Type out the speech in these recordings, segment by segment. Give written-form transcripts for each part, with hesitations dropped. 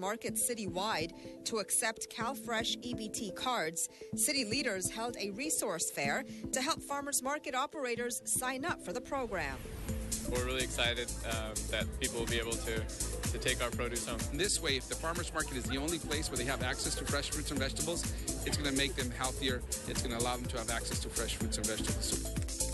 Market citywide to accept CalFresh EBT cards, city leaders held a resource fair to help farmers market operators sign up for the program. We're really excited that people will be able to take our produce home. This way, if the farmers market is the only place where they have access to fresh fruits and vegetables, it's going to make them healthier. It's going to allow them to have access to fresh fruits and vegetables.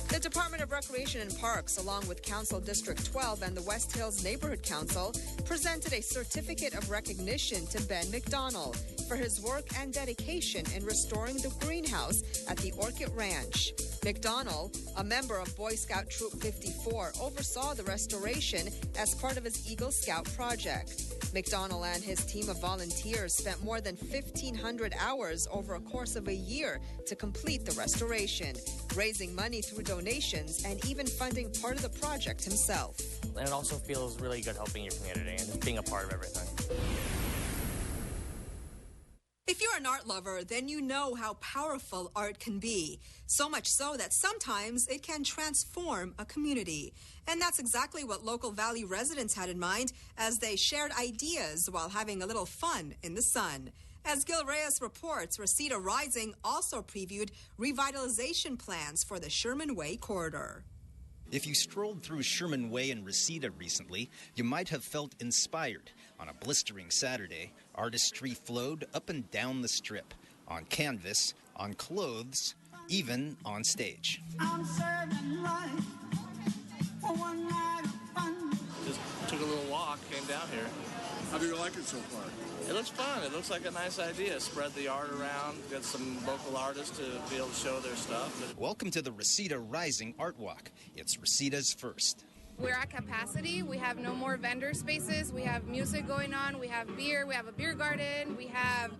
The Department of Recreation and Parks, along with Council District 12 and the West Hills Neighborhood Council, presented a certificate of recognition to Ben McDonald for his work and dedication in restoring the greenhouse at the Orchid Ranch. McDonald, a member of Boy Scout Troop 54, oversaw the restoration as part of his Eagle Scout project. McDonald and his team of volunteers spent more than 1,500 hours over a course of a year to complete the restoration, raising money through donations and even funding part of the project himself. And it also feels really good helping your community and just being a part of everything. If you're an art lover, then you know how powerful art can be. So much so that sometimes it can transform a community. And that's exactly what local Valley residents had in mind as they shared ideas while having a little fun in the sun. As Gil Reyes reports, Reseda Rising also previewed revitalization plans for the Sherman Way corridor. If you strolled through Sherman Way in Reseda recently, you might have felt inspired. On a blistering Saturday, artistry flowed up and down the strip, on canvas, on clothes, even on stage. I'm serving life for one night of fun. Just took a little walk, came down here. How do you like it so far? It looks fun. It looks like a nice idea. Spread the art around, get some local artists to be able to show their stuff. Welcome to the Reseda Rising Art Walk. It's Reseda's first. We're at capacity. We have no more vendor spaces. We have music going on. We have beer. We have a beer garden. We have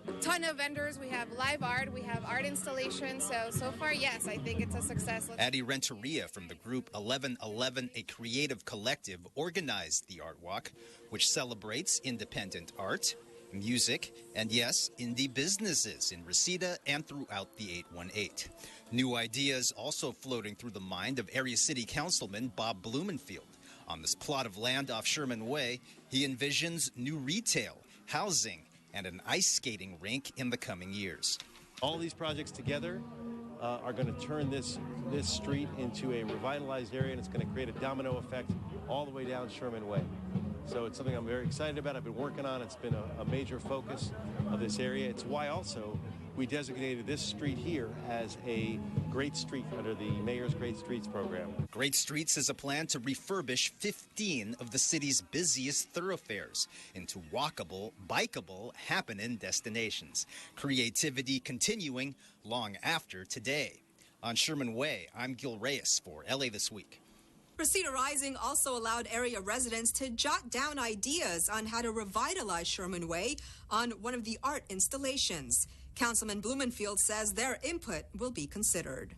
a ton of vendors. We have live art. We have art installations. So far, yes, I think it's a success. Addie Renteria from the group 1111, a creative collective, organized the Art Walk, which celebrates independent art, music, and yes, indie businesses in Reseda and throughout the 818. New ideas also floating through the mind of Area City Councilman Bob Blumenfield. On this plot of land off Sherman Way, he envisions new retail, housing, and an ice skating rink in the coming years. All these projects together are going to turn this street into a revitalized area, and it's going to create a domino effect all the way down Sherman Way. So it's something I'm very excited about. I've been working on. It's been a major focus of this area. It's why also we designated this street here as a Great Street under the Mayor's Great Streets program. Great Streets is a plan to refurbish 15 of the city's busiest thoroughfares into walkable, bikeable, happening destinations. Creativity continuing long after today. On Sherman Way, I'm Gil Reyes for LA This Week. Reseda Rising also allowed area residents to jot down ideas on how to revitalize Sherman Way on one of the art installations. Councilman Blumenfield says their input will be considered.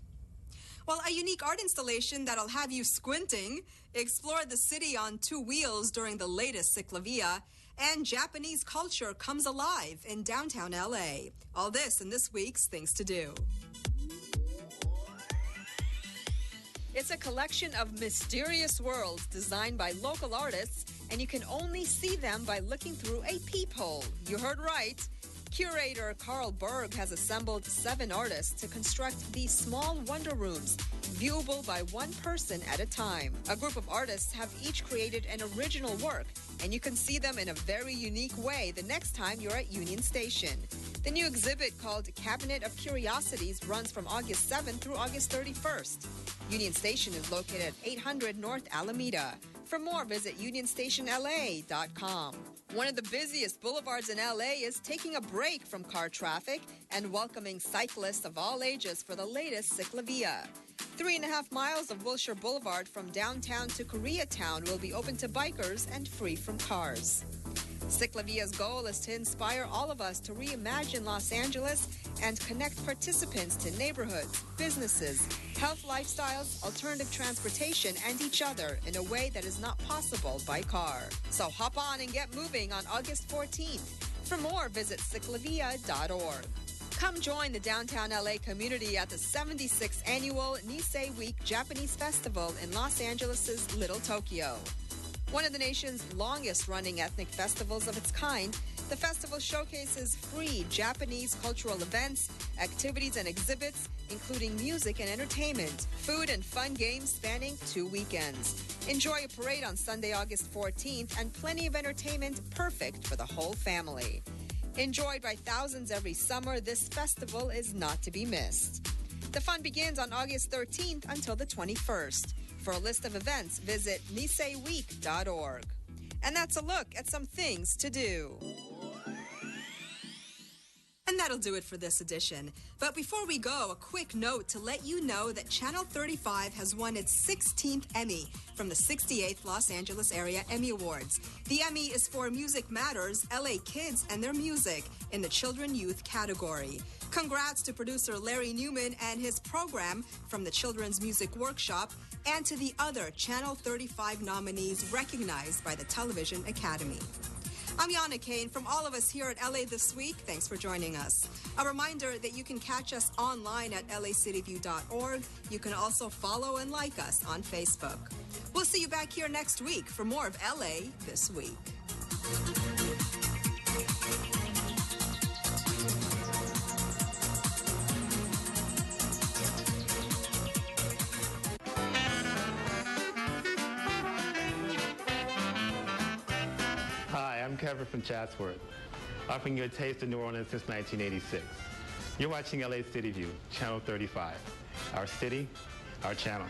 Well, a unique art installation that'll have you squinting, explore the city on two wheels during the latest Ciclavia, and Japanese culture comes alive in downtown LA. All this in this week's Things to Do. It's a collection of mysterious worlds designed by local artists, and you can only see them by looking through a peephole. You heard right. Curator Carl Berg has assembled 7 artists to construct these small wonder rooms, viewable by one person at a time. A group of artists have each created an original work, and you can see them in a very unique way the next time you're at Union Station. The new exhibit, called Cabinet of Curiosities, runs from August 7th through August 31st. Union Station is located at 800 North Alameda. For more, visit unionstationla.com. One of the busiest boulevards in LA is taking a break from car traffic and welcoming cyclists of all ages for the latest Ciclavia. 3.5 miles of Wilshire Boulevard from downtown to Koreatown will be open to bikers and free from cars. Ciclavia's goal is to inspire all of us to reimagine Los Angeles and connect participants to neighborhoods, businesses, health lifestyles, alternative transportation, and each other in a way that is not possible by car. So hop on and get moving on August 14th. For more, visit ciclavia.org. Come join the downtown LA community at the 76th annual Nisei Week Japanese Festival in Los Angeles' Little Tokyo. One of the nation's longest-running ethnic festivals of its kind, the festival showcases free Japanese cultural events, activities and exhibits, including music and entertainment, food and fun games spanning 2 weekends. Enjoy a parade on Sunday, August 14th, and plenty of entertainment perfect for the whole family. Enjoyed by thousands every summer, this festival is not to be missed. The fun begins on August 13th until the 21st. For a list of events, visit niseiweek.org. And that's a look at some things to do. And that'll do it for this edition. But before we go, a quick note to let you know that Channel 35 has won its 16th Emmy from the 68th Los Angeles Area Emmy Awards. The Emmy is for Music Matters, LA Kids and Their Music in the Children Youth category. Congrats to producer Larry Newman and his program from the Children's Music Workshop, and to the other Channel 35 nominees recognized by the Television Academy. I'm Yana Kane. From all of us here at LA This Week, thanks for joining us. A reminder that you can catch us online at lacityview.org. You can also follow and like us on Facebook. We'll see you back here next week for more of LA This Week. Hi, I'm Kevin from Chatsworth, offering you a taste of New Orleans since 1986. You're watching LA City View, Channel 35. Our city, our channel.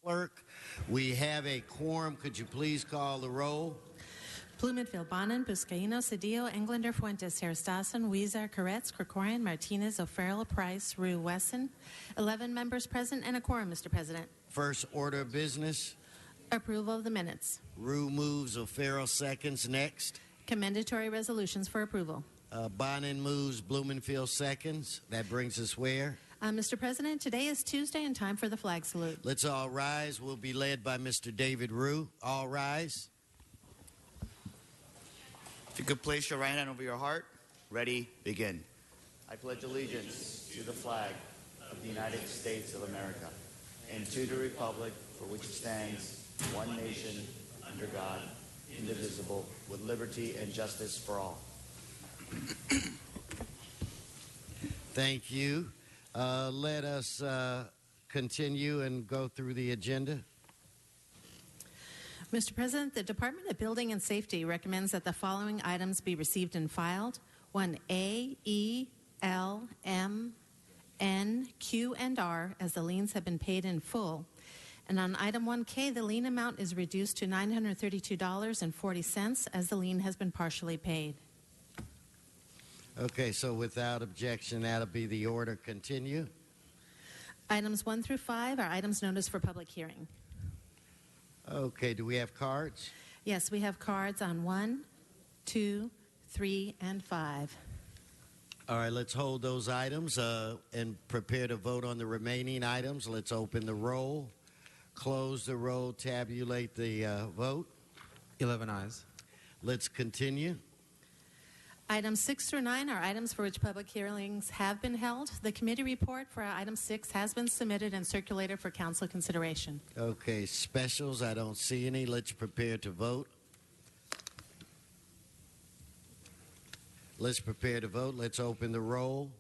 Clerk, we have a quorum. Could you please call the roll? Blumenfield, Bonin, Buscaino, Cedillo, Englander, Fuentes, Heristason, Weezer, Koretz, Krikorian, Martinez, O'Farrell, Price, Rue, Wesson. 11 members present and a quorum, Mr. President. First order of business. Approval of the minutes. Rue moves, O'Farrell seconds. Next. Commendatory resolutions for approval. Bonin moves, Blumenfield seconds. That brings us where? Mr. President, today is Tuesday and time for the flag salute. Let's all rise. We'll be led by Mr. David Rue. All rise. If you could place your right hand over your heart. Ready, begin. I pledge allegiance to the flag of the United States of America and to the republic for which it stands, one nation, under God, indivisible, with liberty and justice for all. Thank you. Let us continue and go through the agenda. Mr. President, the Department of Building and Safety recommends that the following items be received and filed. 1A, E, L, M, N, Q, and R, as the liens have been paid in full. And on item 1K, the lien amount is reduced to $932.40 as the lien has been partially paid. Okay, so without objection, that'll be the order. Continue. Items 1 through 5 are items noticed for public hearing. Okay, do we have cards? Yes, we have cards on 1, 2, 3, and 5. All right, let's hold those items and prepare to vote on the remaining items. Let's open the roll, close the roll, tabulate the vote. 11 ayes. Let's continue. Items 6 through 9 are items for which public hearings have been held. The committee report for item 6 has been submitted and circulated for council consideration. Okay, specials, I don't see any. Let's prepare to vote. Let's prepare to vote. Let's open the roll,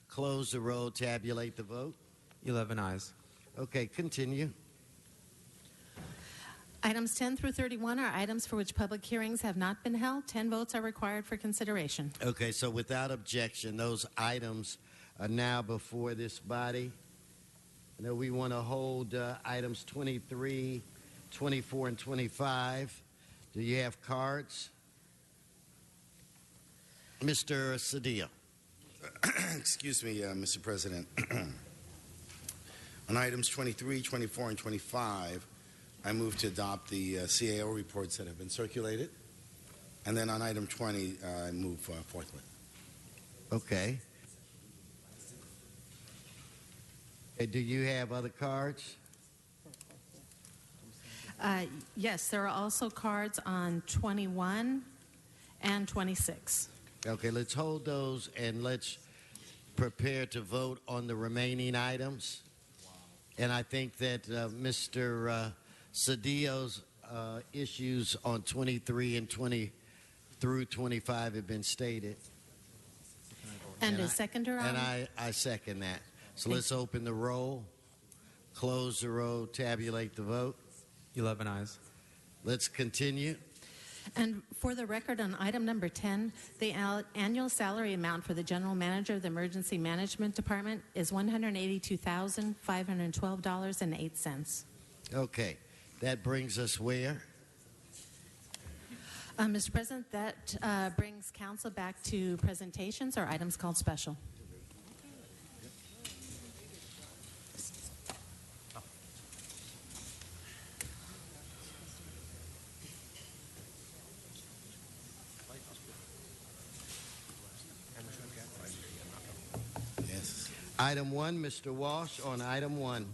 close the roll, tabulate the vote. 11 ayes. Okay, continue. Items 10 through 31 are items for which public hearings have not been held. 10 votes are required for consideration. Okay, so without objection, those items are now before this body. I know we want to hold items 23, 24, and 25. Do you have cards? Mr. Cedillo. Excuse me, Mr. President. On items 23, 24, and 25, I move to adopt the CAO reports that have been circulated. And then on item 20, I move forthwith. Okay. Do you have other cards? Yes, there are also cards on 21 and 26. Okay, let's hold those and let's prepare to vote on the remaining items. And I think that Mr. Cedillo's issues on 23 and 20 through 25 have been stated. And a seconder on? And I second that. So let's open the roll, close the roll, tabulate the vote. 11 ayes. Let's continue. And for the record, on item number 10, the annual salary amount for the general manager of the Emergency Management Department is $182,512.08. Okay. That brings us where? Mr. President, that brings council back to presentations or items called special. Yes. Item 1, Mr. Walsh on item 1.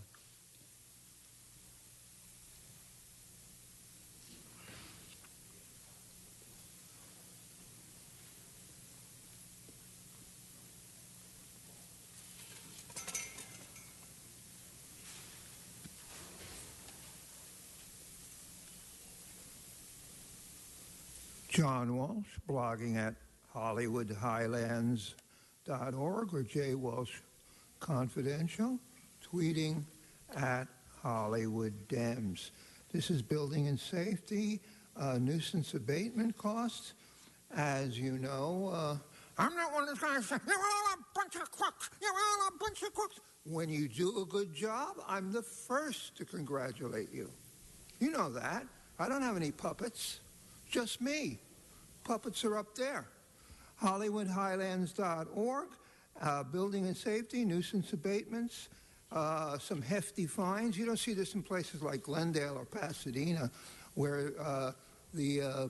John Walsh, blogging at HollywoodHighlands.org or J. Walsh Confidential, tweeting at Hollywood Dems. This is building and safety, nuisance abatement costs. As you know, I'm not one of those guys saying, you're all a bunch of crooks. You're all a bunch of crooks. When you do a good job, I'm the first to congratulate you. You know that. I don't have any puppets. Just me. Puppets are up there. HollywoodHighlands.org, building and safety, nuisance abatements, some hefty fines. You don't see this in places like Glendale or Pasadena, where the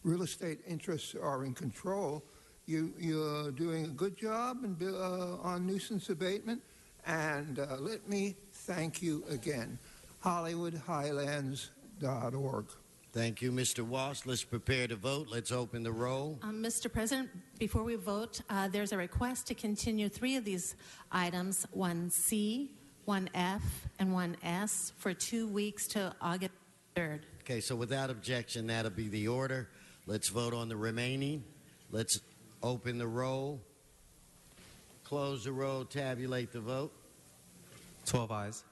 real estate interests are in control. You're doing a good job on nuisance abatement, and let me thank you again. HollywoodHighlands.org. Thank you, Mr. Walsh. Let's prepare to vote. Let's open the roll. Mr. President, before we vote, there's a request to continue 3 of these items, 1C, 1F, and 1S, for 2 weeks to August 3rd. Okay, so without objection, that'll be the order. Let's vote on the remaining. Let's open the roll, close the roll, tabulate the vote. 12 ayes.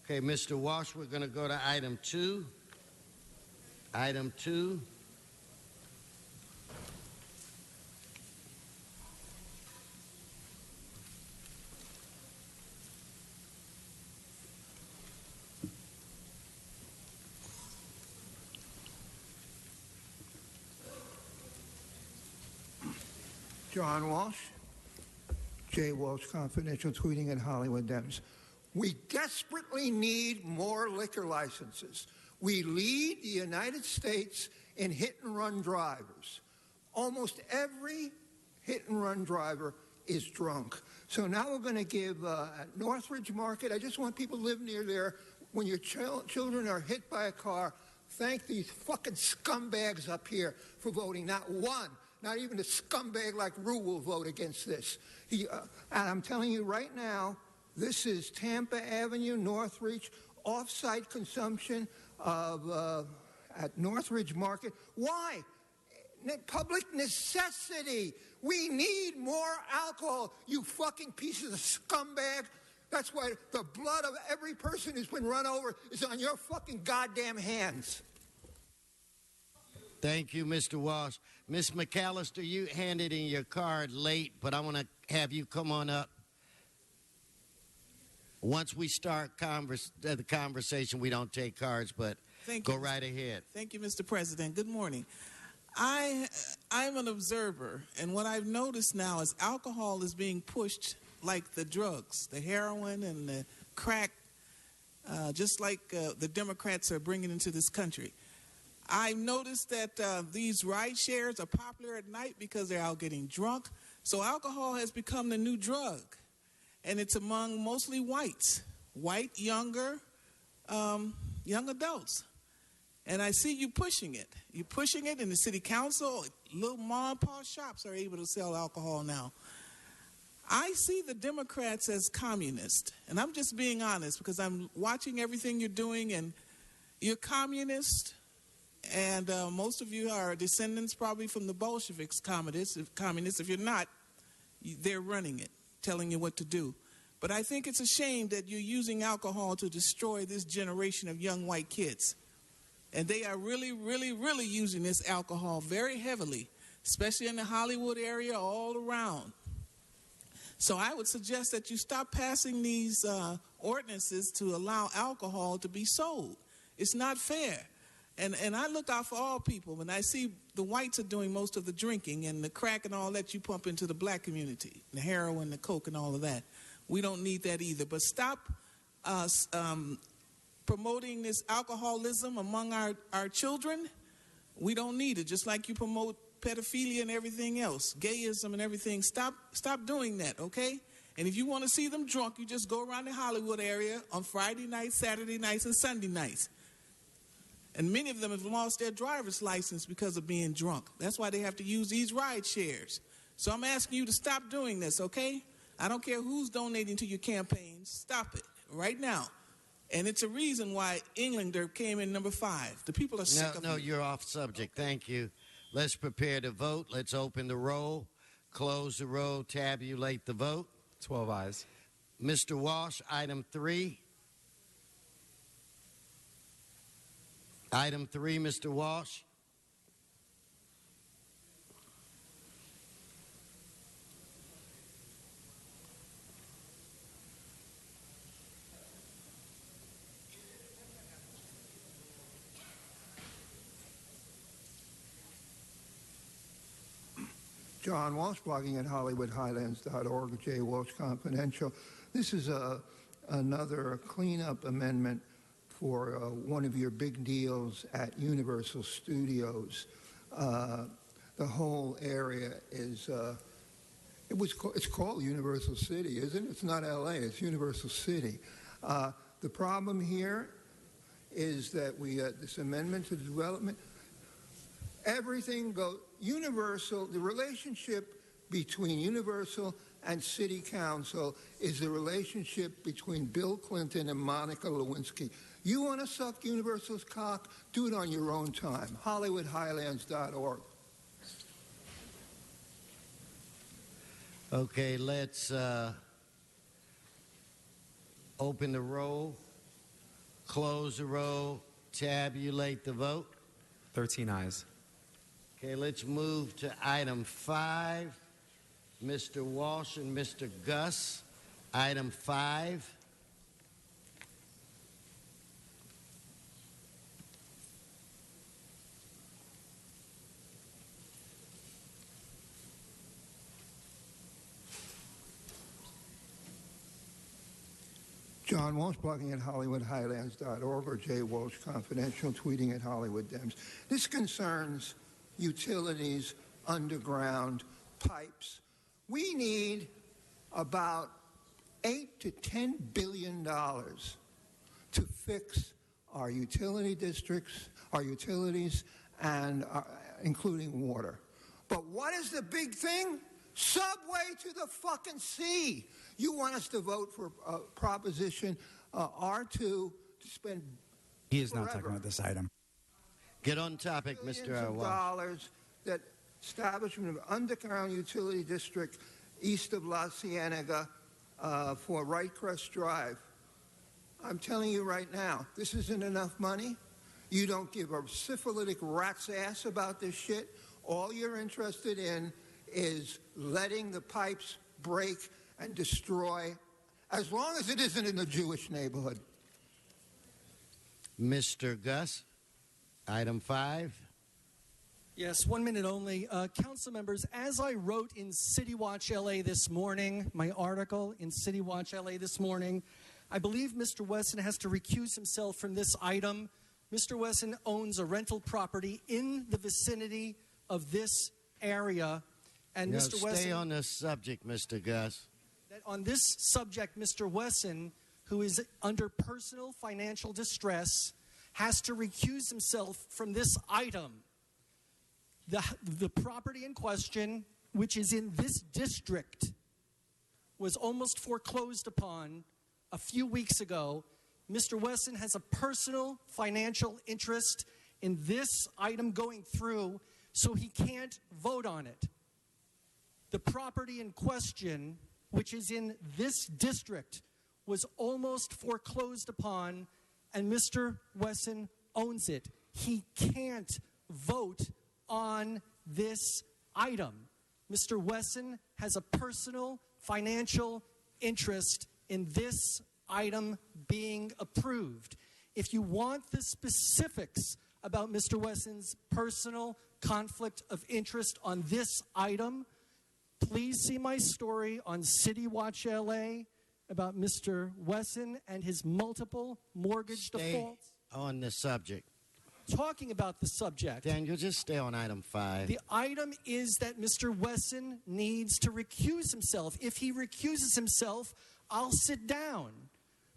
Okay, Mr. Walsh, we're going to go to item 2. Item 2. John Walsh, J. Walsh Confidential, tweeting at Hollywood Dems. We desperately need more liquor licenses. We lead the United States in hit-and-run drivers. Almost every hit-and-run driver is drunk. So now we're going to give at Northridge Market, I just want people to live near there, when your children are hit by a car, thank these fucking scumbags up here for voting. Not one. Not even a scumbag like Rue will vote against this. And I'm telling you right now, this is Tampa Avenue, Northridge, off-site consumption of at Northridge Market. Why? Public necessity. We need more alcohol, you fucking pieces of scumbag. That's why the blood of every person who's been run over is on your fucking goddamn hands. Thank you, Mr. Walsh. Ms. McAllister, you handed in your card late, but I want to have you come on up. Once we start the conversation, we don't take cards, but go right ahead. Thank you, Mr. President. Good morning. I'm an observer, and what I've noticed now is alcohol is being pushed like the drugs, the heroin and the crack, just like the Democrats are bringing into this country. I've noticed that these ride shares are popular at night because they're out getting drunk. So alcohol has become the new drug. And it's among mostly whites, white, younger, young adults. And I see you pushing it. You're pushing it in the city council. Little mom and pop shops are able to sell alcohol now. I see the Democrats as communist. And I'm just being honest because I'm watching everything you're doing, and you're communist. And most of you are descendants probably from the Bolsheviks, communists. If you're not, they're running it, telling you what to do. But I think it's a shame that you're using alcohol to destroy this generation of young white kids. And they are really, really, really using this alcohol very heavily, especially in the Hollywood area, all around. So I would suggest that you stop passing these ordinances to allow alcohol to be sold. It's not fair. And I look out for all people. When I see the whites are doing most of the drinking and the crack and all that you pump into the black community, the heroin, the coke, and all of that. We don't need that either. But stop promoting this alcoholism among our children. We don't need it. Just like you promote pedophilia and everything else, gayism and everything. Stop doing that, okay? And if you want to see them drunk, you just go around the Hollywood area on Friday nights, Saturday nights, and Sunday nights. And many of them have lost their driver's license because of being drunk. That's why they have to use these ride shares. So I'm asking you to stop doing this, okay? I don't care who's donating to your campaigns. Stop it right now. And it's a reason why Englander came in number 5. The people are sick of it. No, you're off subject. Thank you. Let's prepare to vote. Let's open the roll, close the roll, tabulate the vote. 12 ayes. Mr. Walsh, item 3. Item 3, Mr. Walsh. John Walsh, blogging at HollywoodHighlands.org, J. Walsh Confidential. This is another cleanup amendment for one of your big deals at Universal Studios. The whole area is, it's called Universal City, isn't it? It's not LA, it's Universal City. The problem here is that this amendment to the development, everything goes, Universal, the relationship between Universal and City Council is the relationship between Bill Clinton and Monica Lewinsky. You want to suck Universal's cock? Do it on your own time. HollywoodHighlands.org. Okay, let's open the roll, close the roll, tabulate the vote. 13 ayes. Okay, let's move to item 5. Mr. Walsh and Mr. Gus. Item 5. John Walsh, blogging at HollywoodHighlands.org, or J. Walsh Confidential, tweeting at Hollywood Dems. This concerns utilities, underground pipes. We need about $8 to $10 billion to fix our utility districts, our utilities, and including water. But what is the big thing? Subway to the fucking sea. You want us to vote for Proposition R2 to spend He is not talking about this item. Get on topic, Mr. Walsh. Dollars that establishment of underground utility district east of La Cienega for Wright Crest Drive. I'm telling you right now, this isn't enough money. You don't give a syphilitic rat's ass about this shit. All you're interested in is letting the pipes break and destroy, as long as it isn't in a Jewish neighborhood. Mr. Gus, item 5. Yes, 1 minute only. Council members, as I wrote in City Watch LA this morning, my article in City Watch LA this morning, I believe Mr. Wesson has to recuse himself from this item. Mr. Wesson owns a rental property in the vicinity of this area. And Mr. Wesson, stay on this subject, Mr. Gus. That on this subject, Mr. Wesson, who is under personal financial distress, has to recuse himself from this item. The property in question, which is in this district, was almost foreclosed upon a few weeks ago. Mr. Wesson has a personal financial interest in this item going through, so he can't vote on it. The property in question, which is in this district, was almost foreclosed upon, and Mr. Wesson owns it. He can't vote on this item. Mr. Wesson has a personal financial interest in this item being approved. If you want the specifics about Mr. Wesson's personal conflict of interest on this item, please see my story on City Watch LA about Mr. Wesson and his multiple mortgage defaults. On the subject. Talking about the subject. Daniel, just stay on item 5. The item is that Mr. Wesson needs to recuse himself. If he recuses himself, I'll sit down.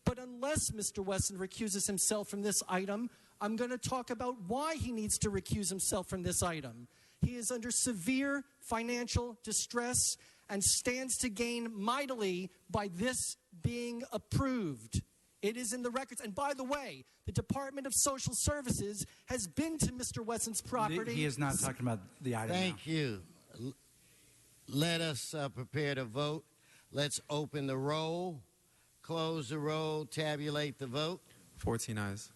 But unless Mr. Wesson recuses himself from this item, I'm going to talk about why he needs to recuse himself from this item. He is under severe financial distress and stands to gain mightily by this being approved. It is in the records. And by the way, the Department of Social Services has been to Mr. Wesson's property. He is not talking about the item. Thank you. Let us prepare to vote. Let's open the roll, close the roll, tabulate the vote. 14 ayes.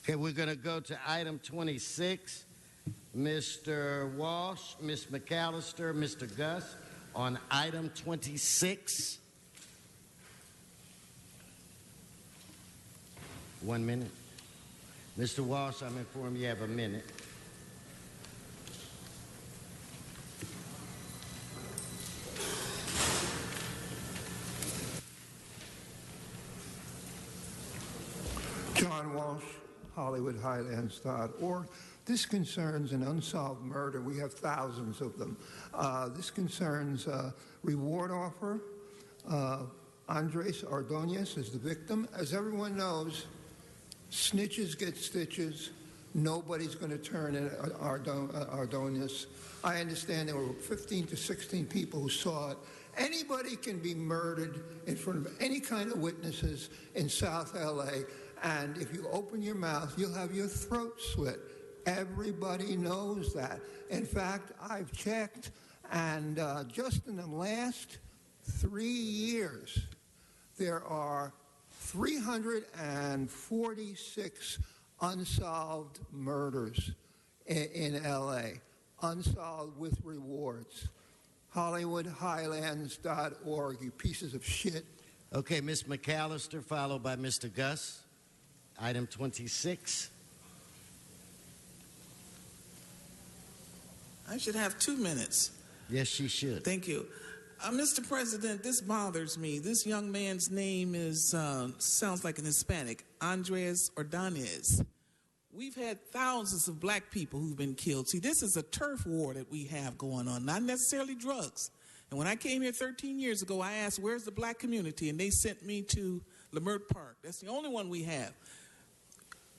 Okay, we're going to go to item 26. Mr. Walsh, Ms. McAllister, Mr. Gus, on item 26. 1 minute. Mr. Walsh, I'm informed you have a minute. John Walsh, HollywoodHighlands.org. This concerns an unsolved murder. We have thousands of them. This concerns reward offer. Andres Ordonez is the victim. As everyone knows, snitches get stitches. Nobody's going to turn in Ordonez. I understand there were 15 to 16 people who saw it. Anybody can be murdered in front of any kind of witnesses in South LA, and if you open your mouth, you'll have your throat slit. Everybody knows that. In fact, I've checked, and just in the last 3 years, there are 346 unsolved murders in LA, unsolved with rewards. HollywoodHighlands.org, you pieces of shit. Okay, Ms. McAllister, followed by Mr. Gus. Item 26. I should have 2 minutes. Yes, she should. Thank you. Mr. President, this bothers me. This young man's name is sounds like an Hispanic, Andres Ordonez. We've had thousands of black people who've been killed. See, this is a turf war that we have going on, not necessarily drugs. And when I came here 13 years ago, I asked, where's the black community? And they sent me to Leimert Park. That's the only one we have.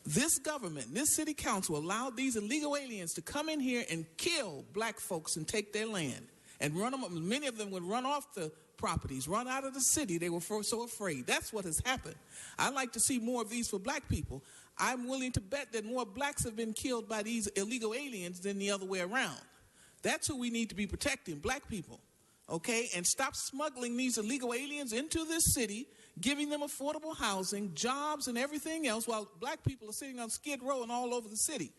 This government, this city council allowed these illegal aliens to come in here and kill black folks and take their land and run them up. Many of them would run off the properties, run out of the city. They were so afraid. That's what has happened. I'd like to see more of these for black people. I'm willing to bet that more blacks have been killed by these illegal aliens than the other way around. That's who we need to be protecting, black people. Okay? And stop smuggling these illegal aliens into this city, giving them affordable housing, jobs, and everything else, while black people are sitting on Skid Row and all over the city.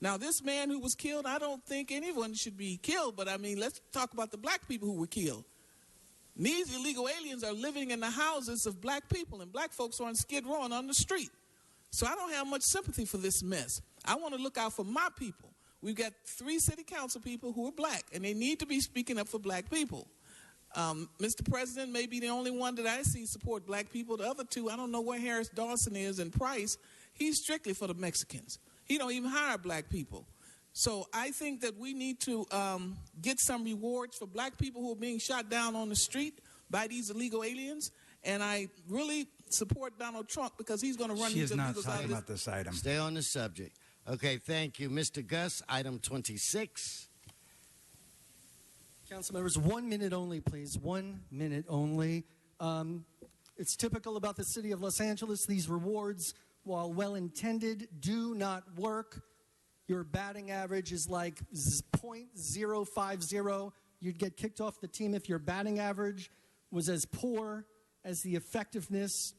Now, this man who was killed, I don't think anyone should be killed, but I mean, let's talk about the black people who were killed. These illegal aliens are living in the houses of black people, and black folks are on Skid Row and on the street. So I don't have much sympathy for this mess. I want to look out for my people. We've got 3 city council people who are black, and they need to be speaking up for black people. Mr. President may be the only one that I see support black people. The other 2, I don't know where Harris Dawson is and Price. He's strictly for the Mexicans. He don't even hire black people. So I think that we need to get some rewards for black people who are being shot down on the street by these illegal aliens. And I really support Donald Trump because he's going to run these illegals out of this. She is not talking about this item. Stay on the subject. Okay, thank you. Mr. Gus, item 26. Council members, 1 minute only, please. 1 minute only. It's typical about the city of Los Angeles. These rewards, while well-intended, do not work. Your batting average is like .050. You'd get kicked off the team if your batting average was as poor as the effectiveness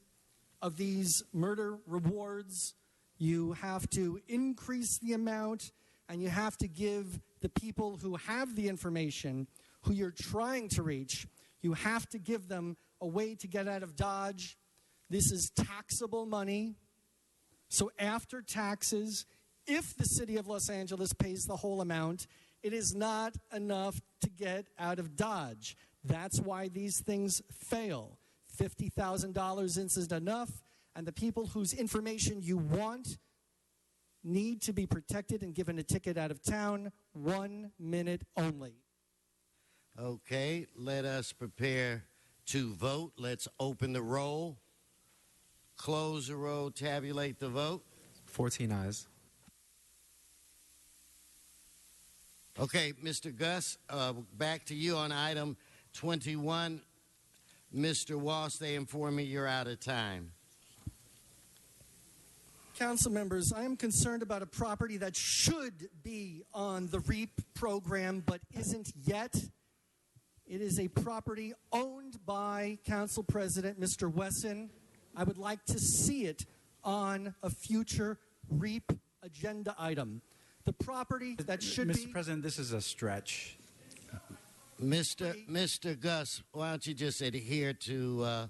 of these murder rewards. You have to increase the amount, and you have to give the people who have the information, who you're trying to reach, you have to give them a way to get out of Dodge. This is taxable money. So after taxes, if the city of Los Angeles pays the whole amount, it is not enough to get out of Dodge. That's why these things fail. $50,000 isn't enough, and the people whose information you want need to be protected and given a ticket out of town. 1 minute only. Okay, let us prepare to vote. Let's open the roll, close the roll, tabulate the vote. 14 ayes. Okay, Mr. Gus, back to you on item 21. Mr. Walsh, they inform me you're out of time. Council members, I am concerned about a property that should be on the REAP program but isn't yet. It is a property owned by Council President Mr. Wesson. I would like to see it on a future REAP agenda item. The property that should Mr. be... President, this is a stretch. Mr. Gus, why don't you just adhere to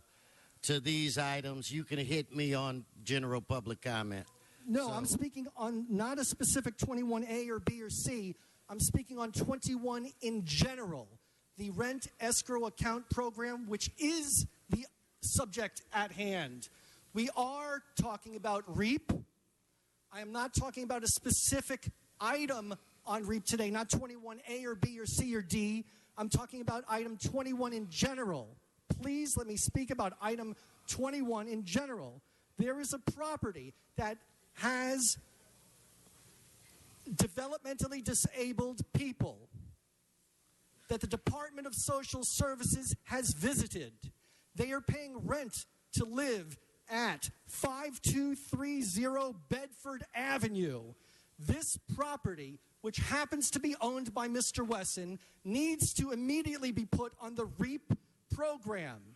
these items? You can hit me on general public comment. No, I'm speaking on not a specific 21A or B or C. I'm speaking on 21 in general. The rent escrow account program, which is the subject at hand. We are talking about REAP. I am not talking about a specific item on REAP today, not 21A or B or C or D. I'm talking about item 21 in general. Please let me speak about item 21 in general. There is a property that has developmentally disabled people that the Department of Social Services has visited. They are paying rent to live at 5230 Bedford Avenue. This property, which happens to be owned by Mr. Wesson, needs to immediately be put on the REAP program.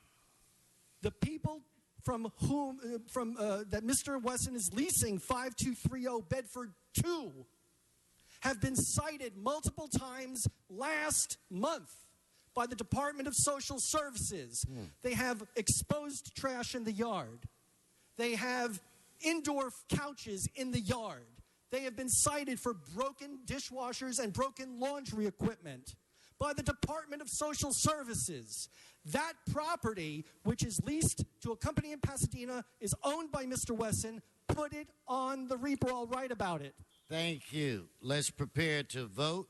The people from whom that Mr. Wesson is leasing 5230 Bedford to have been cited multiple times last month by the Department of Social Services. They have exposed trash in the yard. They have indoor couches in the yard. They have been cited for broken dishwashers and broken laundry equipment by the Department of Social Services. That property, which is leased to a company in Pasadena, is owned by Mr. Wesson. Put it on the REAP. We're all right about it. Thank you. Let's prepare to vote.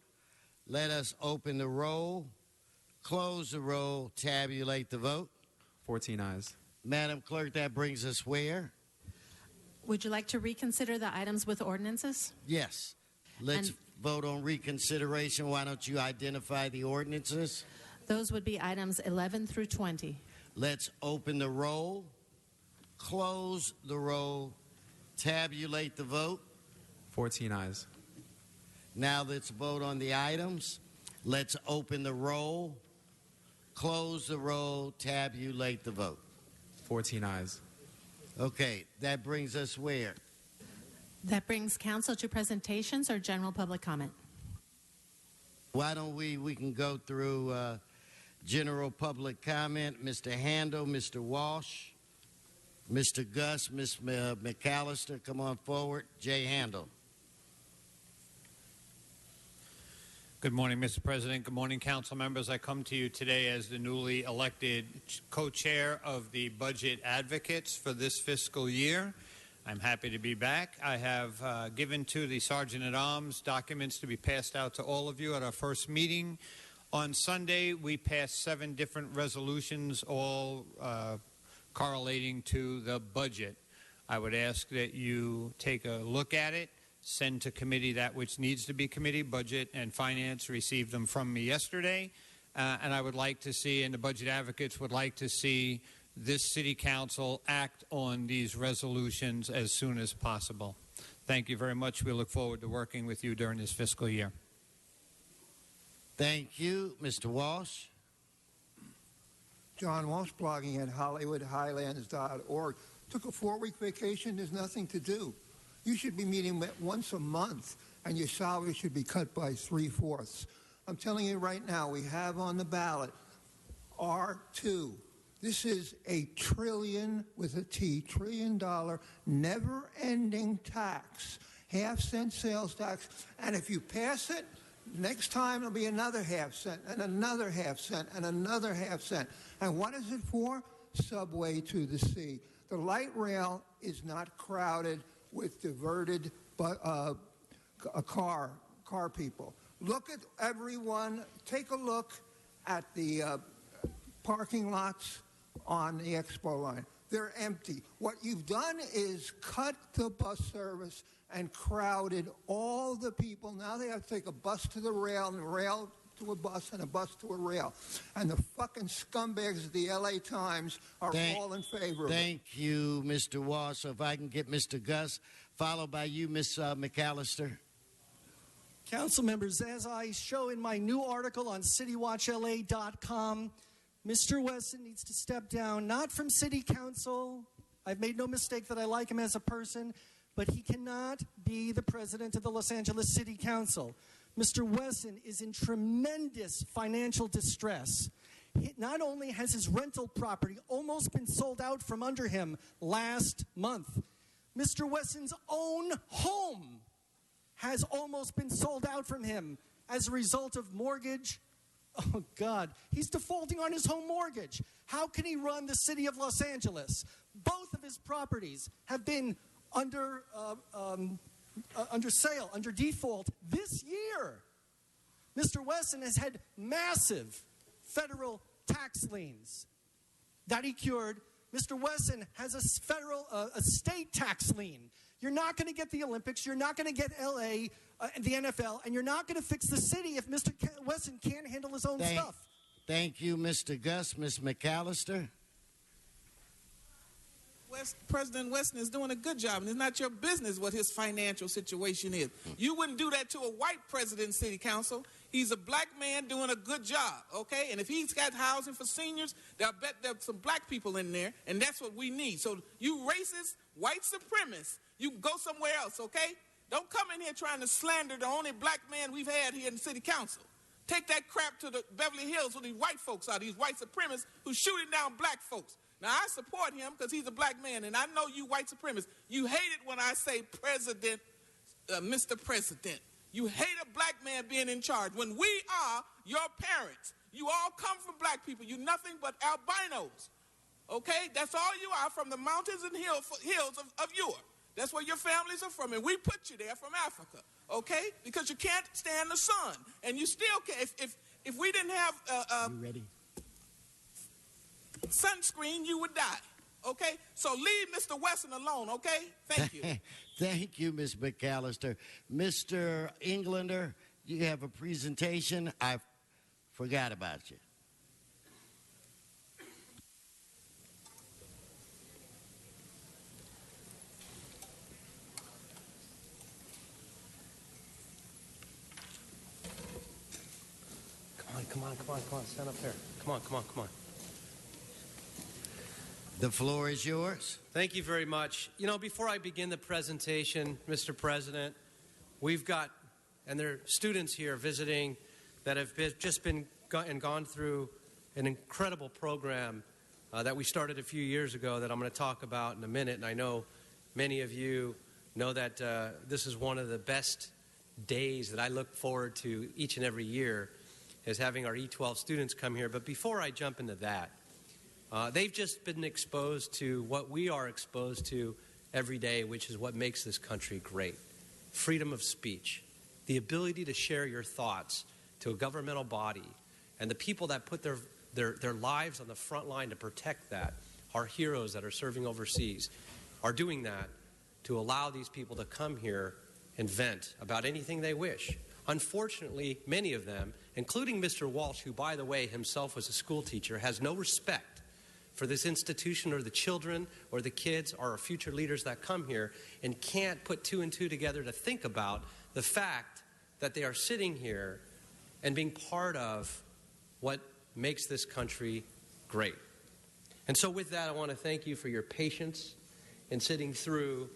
Let us open the roll, close the roll, tabulate the vote. 14 ayes. Madam Clerk, that brings us where? Would you like to reconsider the items with ordinances? Yes. Let's vote on reconsideration. Why don't you identify the ordinances? Those would be items 11 through 20. Let's open the roll, close the roll, tabulate the vote. 14 ayes. Now let's vote on the items. Let's open the roll, close the roll, tabulate the vote. 14 ayes. Okay, that brings us where? That brings council to presentations or general public comment. Why don't we can go through general public comment. Mr. Handel, Mr. Walsh, Mr. Gus, Ms. McAllister, come on forward. Jay Handel. Good morning, Mr. President. Good morning, council members. I come to you today as the newly elected co-chair of the Budget Advocates for this fiscal year. I'm happy to be back. I have given to the Sergeant-at-Arms documents to be passed out to all of you at our first meeting. On Sunday, we passed 7 different resolutions, all correlating to the budget. I would ask that you take a look at it, send to committee that which needs to be committee. Budget and Finance received them from me yesterday. And I would like to see, and the Budget Advocates would like to see, this City Council act on these resolutions as soon as possible. Thank you very much. We look forward to working with you during this fiscal year. Thank you. Mr. Walsh. John Walsh, blogging at HollywoodHighlands.org. Took a 4-week vacation. There's nothing to do. You should be meeting once a month, and your salary should be cut by 3/4. I'm telling you right now, we have on the ballot R2. This is a trillion, with a T, $1 trillion, never-ending tax, half-cent sales tax. And if you pass it, next time it'll be another half-cent, and another half-cent, and another half-cent. And what is it for? Subway to the sea. The light rail is not crowded with diverted car people. Look at everyone. Take a look at the parking lots on the Expo line. They're empty. What you've done is cut the bus service and crowded all the people. Now they have to take a bus to the rail and a rail to a bus and a bus to a rail. And the fucking scumbags of the LA Times are all in favor of it. Thank you, Mr. Walsh. So if I can get Mr. Gus, followed by you, Ms. McAllister. Council members, as I show in my new article on citywatchla.com, Mr. Wesson needs to step down, not from City Council. I've made no mistake that I like him as a person, but he cannot be the president of the Los Angeles City Council. Mr. Wesson is in tremendous financial distress. Not only has his rental property almost been sold out from under him last month, Mr. Wesson's own home has almost been sold out from him as a result of mortgage. Oh, God, he's defaulting on his home mortgage. How can he run the city of Los Angeles? Both of his properties have been under sale, under default this year. Mr. Wesson has had massive federal tax liens that he cured. Mr. Wesson has a state tax lien. You're not going to get the Olympics. You're not going to get LA, the NFL, and you're not going to fix the city if Mr. Wesson can't handle his own stuff. Thank you, Mr. Gus. Ms. McAllister. President Wesson is doing a good job, and it's not your business what his financial situation is. You wouldn't do that to a white president of city council. He's a black man doing a good job, okay? And if he's got housing for seniors, I'll bet there's some black people in there, and that's what we need. So you racist, white supremacists, you can go somewhere else, okay? Don't come in here trying to slander the only black man we've had here in the city council. Take that crap to the Beverly Hills where these white folks are, these white supremacists who's shooting down black folks. Now, I support him because he's a black man, and I know you white supremacists, you hate it when I say President, Mr. President. You hate a black man being in charge. When we are your parents, you all come from black people. You're nothing but albinos, okay? That's all you are, from the mountains and hills of Europe. That's where your families are from, and we put you there from Africa, okay? Because you can't stand the sun, and you still can't. If we didn't have you ready? Sunscreen, you would die, okay? So leave Mr. Wesson alone, okay? Thank you. Thank you, Ms. McAllister. Mr. Englander, you have a presentation. I forgot about you. Come on. Stand up there. Come on. The floor is yours. Thank you very much. You know, before I begin the presentation, Mr. President, we've got, and there are students here visiting that have gone through an incredible program that we started a few years ago that I'm going to talk about in a minute. And I know many of you know that this is one of the best days that I look forward to each and every year, is having our E12 students come here. But before I jump into that, they've just been exposed to what we are exposed to every day, which is what makes this country great. Freedom of speech, the ability to share your thoughts to a governmental body, and the people that put their lives on the front line to protect that, our heroes that are serving overseas, are doing that to allow these people to come here and vent about anything they wish. Unfortunately, many of them, including Mr. Walsh, who, by the way, himself was a school teacher, has no respect for this institution or the children or the kids or our future leaders that come here, and can't put two and two together to think about the fact that they are sitting here and being part of what makes this country great. And so with that, I want to thank you for your patience in sitting through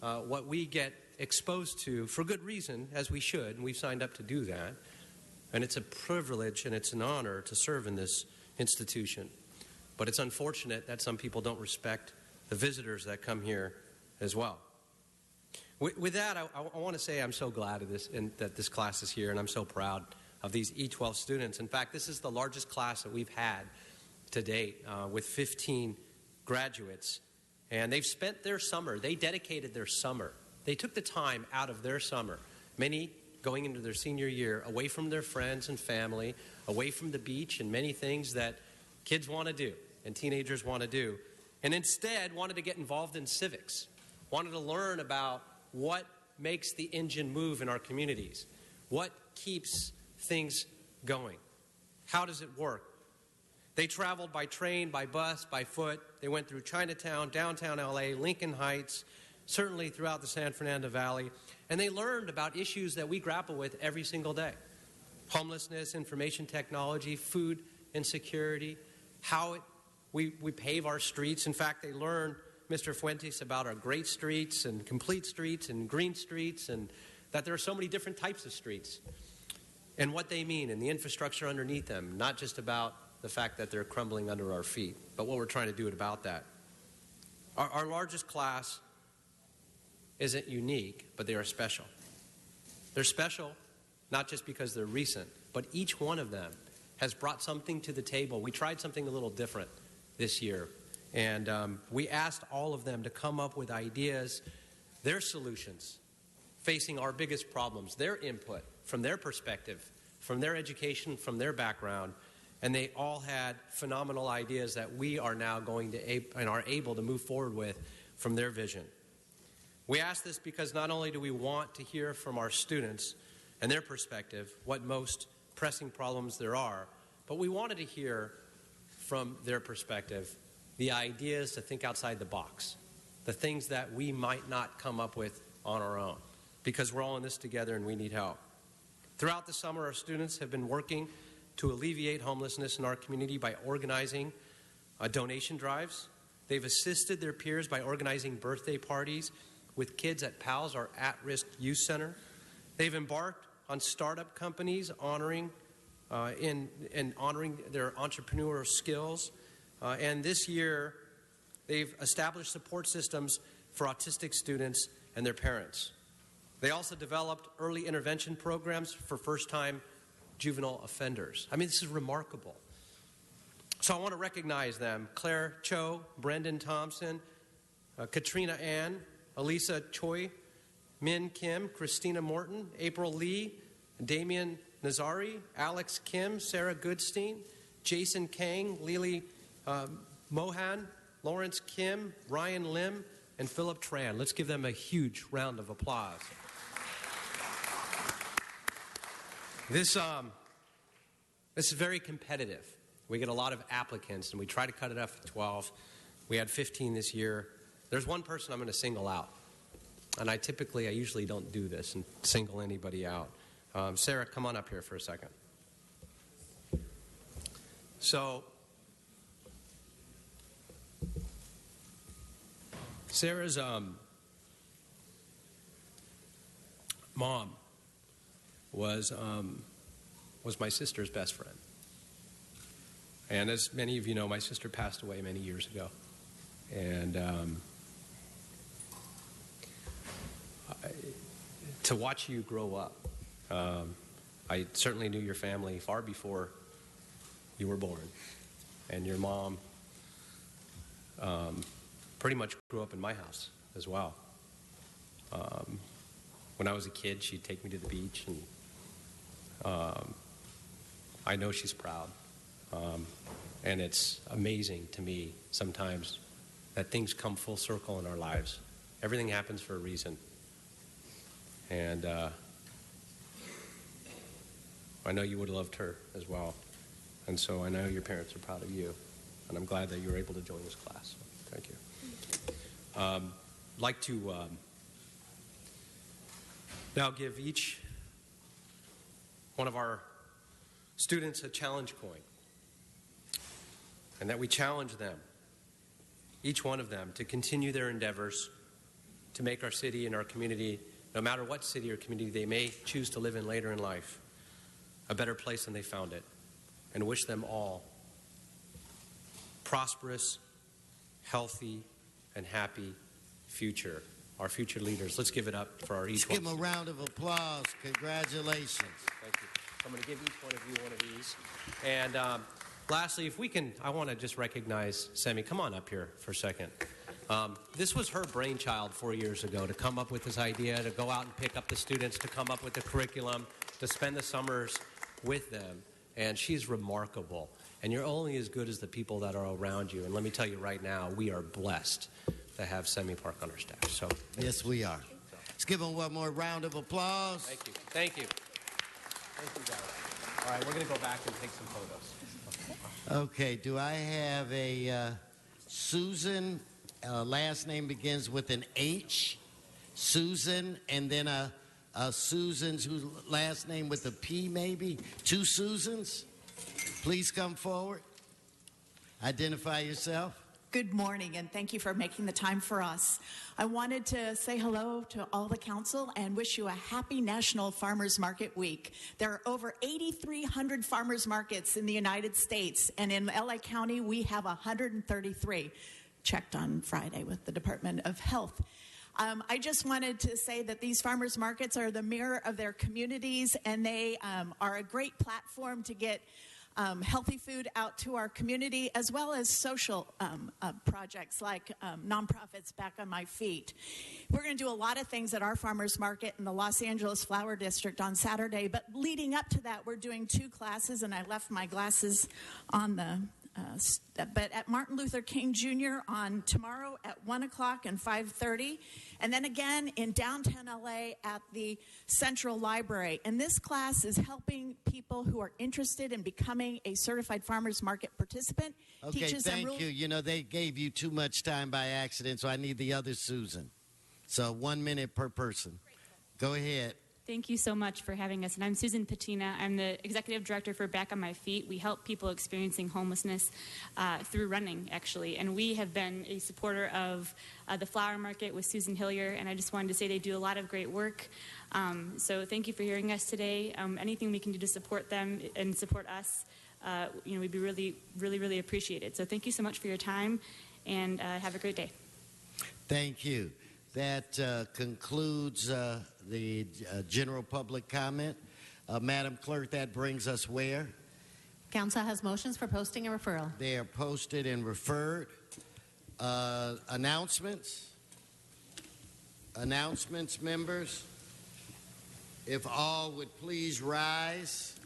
what we get exposed to for good reason, as we should, and we've signed up to do that. And it's a privilege and it's an honor to serve in this institution. But it's unfortunate that some people don't respect the visitors that come here as well. With that, I want to say I'm so glad of this, and that this class is here, and I'm so proud of these E12 students. In fact, this is the largest class that we've had to date, with 15 graduates. And they've spent their summer, they dedicated their summer. They took the time out of their summer, many going into their senior year, away from their friends and family, away from the beach and many things that kids want to do and teenagers want to do, and instead wanted to get involved in civics, wanted to learn about what makes the engine move in our communities, what keeps things going, how does it work. They traveled by train, by bus, by foot. They went through Chinatown, downtown LA, Lincoln Heights, certainly throughout the San Fernando Valley, and they learned about issues that we grapple with every single day. Homelessness, information technology, food insecurity, how we pave our streets. In fact, they learned Mr. Fuentes about our great streets and complete streets and green streets, and that there are so many different types of streets and what they mean and the infrastructure underneath them, not just about the fact that they're crumbling under our feet, but what we're trying to do about that. Our largest class isn't unique, but they are special. They're special not just because they're recent, but each one of them has brought something to the table. We tried something a little different this year, and we asked all of them to come up with ideas, their solutions, facing our biggest problems, their input from their perspective, from their education, from their background, and they all had phenomenal ideas that we are now going to and are able to move forward with from their vision. We ask this because not only do we want to hear from our students and their perspective what most pressing problems there are, but we wanted to hear from their perspective the ideas to think outside the box, the things that we might not come up with on our own, because we're all in this together and we need help. Throughout the summer, our students have been working to alleviate homelessness in our community by organizing donation drives. They've assisted their peers by organizing birthday parties with kids at PALS, our at-risk youth center. They've embarked on startup companies honoring their entrepreneurial skills. And this year, they've established support systems for autistic students and their parents. They also developed early intervention programs for first-time juvenile offenders. I mean, this is remarkable. So I want to recognize them: Claire Cho, Brendan Thompson, Katrina Ann, Elisa Choi, Min Kim, Christina Morton, April Lee, Damian Nazari, Alex Kim, Sarah Goodstein, Jason Kang, Lily Mohan, Lawrence Kim, Ryan Lim, and Philip Tran. Let's give them a huge round of applause. This is very competitive. We get a lot of applicants, and we try to cut it up to 12. We had 15 this year. There's one person I'm going to single out, and I usually don't do this and single anybody out. Sarah, come on up here for a second. So, Sarah's mom was my sister's best friend. And as many of you know, my sister passed away many years ago. And to watch you grow up, I certainly knew your family far before you were born. And your mom pretty much grew up in my house as well. When I was a kid, she'd take me to the beach, and I know she's proud. And it's amazing to me sometimes that things come full circle in our lives. Everything happens for a reason. And I know you would have loved her as well. And so I know your parents are proud of you. And I'm glad that you were able to join this class. So, thank you. I'd like to now give each one of our students a challenge coin. And that we challenge them, each one of them, to continue their endeavors to make our city and our community, no matter what city or community they may choose to live in later in life, a better place than they found it. And wish them all prosperous, healthy, and happy future. Our future leaders. Let's give it up for our each one. Give them a round of applause. Congratulations. Thank you. I'm going to give each one of you one of these. And lastly, if we can, I want to just recognize Semi. Come on up here for a second. This was her brainchild 4 years ago, to come up with this idea, to go out and pick up the students, to come up with the curriculum, to spend the summers with them. And she's remarkable. And you're only as good as the people that are around you. And let me tell you right now, we are blessed to have Semi Park on our staff. So yes, we are. Let's give them one more round of applause. Thank you. Thank you. Thank you, guys. All right, we're going to go back and take some photos. Okay, do I have a Susan? Last name begins with an H. Susan, and then a Susan's whose last name with a P, maybe? Two Susans? Please come forward. Identify yourself. Good morning, and thank you for making the time for us. I wanted to say hello to all the council and wish you a happy National Farmers Market Week. There are over 8,300 farmers markets in the United States, and in LA County, we have 133. Checked on Friday with the Department of Health. I just wanted to say that these farmers markets are the mirror of their communities, and they are a great platform to get healthy food out to our community, as well as social projects like nonprofits Back on My Feet. We're going to do a lot of things at our farmers market in the Los Angeles Flower District on Saturday, but leading up to that, we're doing 2 classes, and I left my glasses on the but at Martin Luther King Jr. on tomorrow at 1 o'clock and 5:30, and then again in downtown LA at the Central Library. And this class is helping people who are interested in becoming a certified farmers market participant. Okay, thank you. You know, they gave you too much time by accident, so I need the other Susan. So 1 minute per person. Go ahead. Thank you so much for having us. And I'm Susan Patina. I'm the Executive Director for Back on My Feet. We help people experiencing homelessness through running, actually. And we have been a supporter of the Flower Market with Susan Hillier. And I just wanted to say they do a lot of great work. So thank you for hearing us today. Anything we can do to support them and support us, we'd be really appreciated. So thank you so much for your time, and have a great day. Thank you. That concludes the general public comment. Madam Clerk, that brings us where? Council has motions for posting and referral. They are posted and referred. Announcements? Announcements, members? If all would please rise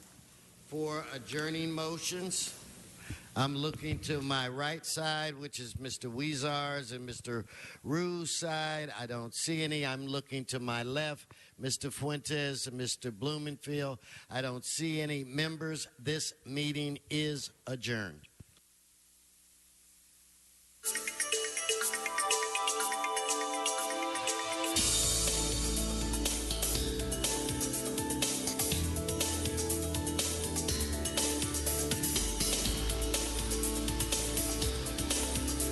for adjourning motions. I'm looking to my right side, which is Mr. Weezar's and Mr. Rue's side. I don't see any. I'm looking to my left, Mr. Fuentes and Mr. Blumenfield. I don't see any members. This meeting is adjourned.